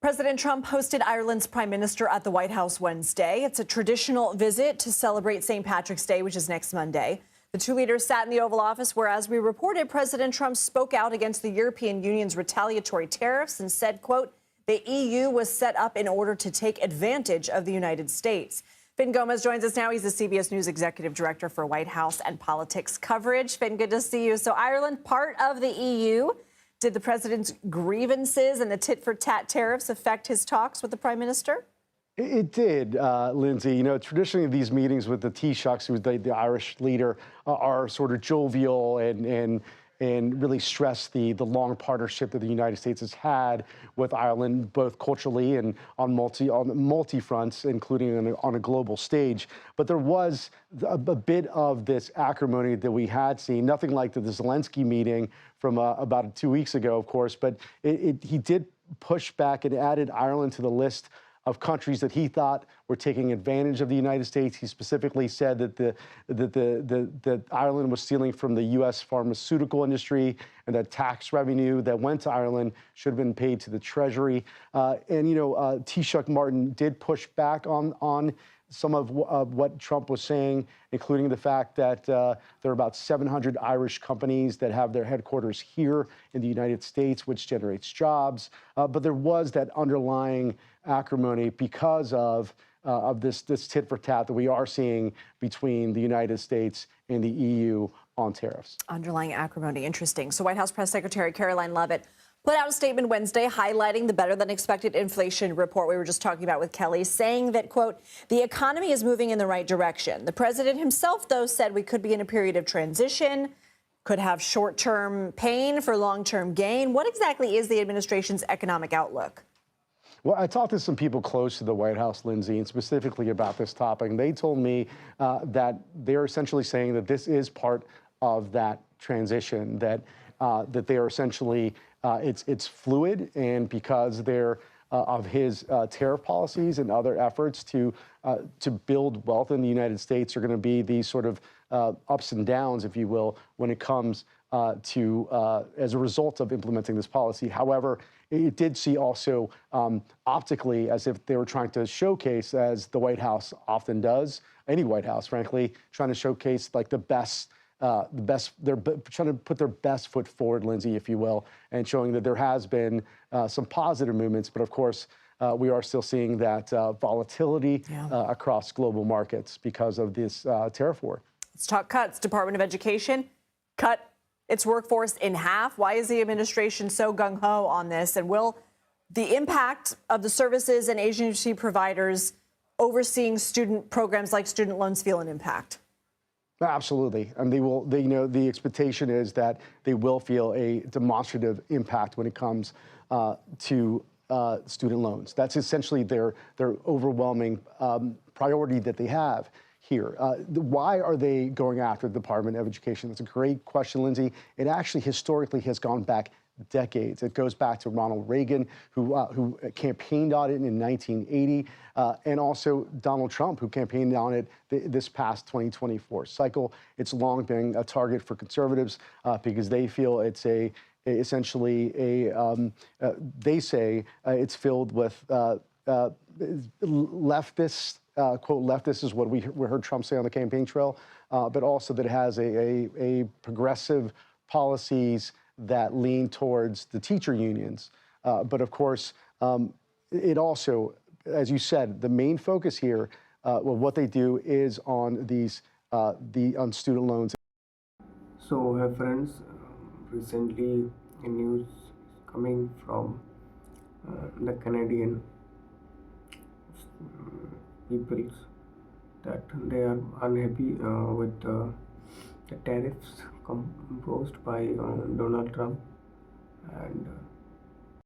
President Trump hosted Ireland's prime minister at the White House Wednesday. It's a traditional visit to celebrate St. Patrick's Day, which is next Monday. The two leaders sat in the Oval Office where, as we reported, President Trump spoke out against the European Union's retaliatory tariffs and said, quote, the EU was set up in order to take advantage of the United States. Finn Gomez joins us now. He's the CBS News Executive Director for White House and Politics Coverage. Finn, good to see you. So Ireland, part of the EU. Did the president's grievances and the tit-for-tat tariffs affect his talks with the prime minister? It did, Lindsay. You know, traditionally these meetings with the Taoiseach, who's the Irish leader, are sort of jovial and really stress the long partnership that the United States has had with Ireland, both culturally and on multi fronts, including on a global stage. But there was a bit of this acrimony that we had seen, nothing like the Zelensky meeting from about 2 weeks ago, of course, but he did push back and added Ireland to the list of countries that he thought were taking advantage of the United States. He specifically said that Ireland was stealing from the U.S. pharmaceutical industry, and that tax revenue that went to Ireland should have been paid to the Treasury. Taoiseach Martin did push back on some of what Trump was saying, including the fact that there are about 700 Irish companies that have their headquarters here in the United States, which generates jobs. But there was that underlying acrimony because of this tit for tat that we are seeing between the United States and the EU on tariffs. Underlying acrimony, interesting. So White House Press Secretary Caroline Leavitt put out a statement Wednesday highlighting the better-than-expected inflation report we were just talking about with Kelly, saying that, quote, the economy is moving in the right direction. The president himself, though, said we could be in a period of transition, could have short-term pain for long-term gain. What exactly is the administration's economic outlook? Well, I talked to some people close to the White House, Lindsay, and specifically about this topic. And they told me that they're essentially saying that this is part of that transition, that they are essentially it's fluid, and because of his tariff policies and other efforts to build wealth in the United States are going to be these sort of ups and downs, if you will, when it comes as a result of implementing this policy. However, it did see also optically as if they were trying to showcase, as the White House often does, any White House, frankly, trying to showcase like they're trying to put their best foot forward, Lindsay, if you will, and showing that there has been some positive movements. But of course, we are still seeing that volatility across global markets because of this tariff war. Let's talk cuts. Department of Education cut its workforce in half. Why is the administration so gung-ho on this? And will the impact of the services and agency providers overseeing student programs like student loans feel an impact? Absolutely. And the expectation is that they will feel a demonstrative impact when it comes to student loans. That's essentially their overwhelming priority that they have here. Why are they going after the Department of Education? That's a great question, Lindsay. It actually historically has gone back decades. It goes back to Ronald Reagan, who campaigned on it in 1980, and also Donald Trump, who campaigned on it this past 2024 cycle. It's long been a target for conservatives because they feel it's essentially they say it's filled with leftists. Quote, leftist is what we heard Trump say on the campaign trail, but also that it has a progressive policies that lean towards the teacher unions. But of course, it also, as you said, the main focus here, what they do is on on student loans. So, her friends, recently news coming from the Canadian peoples that they are unhappy with the tariffs imposed by Donald Trump, and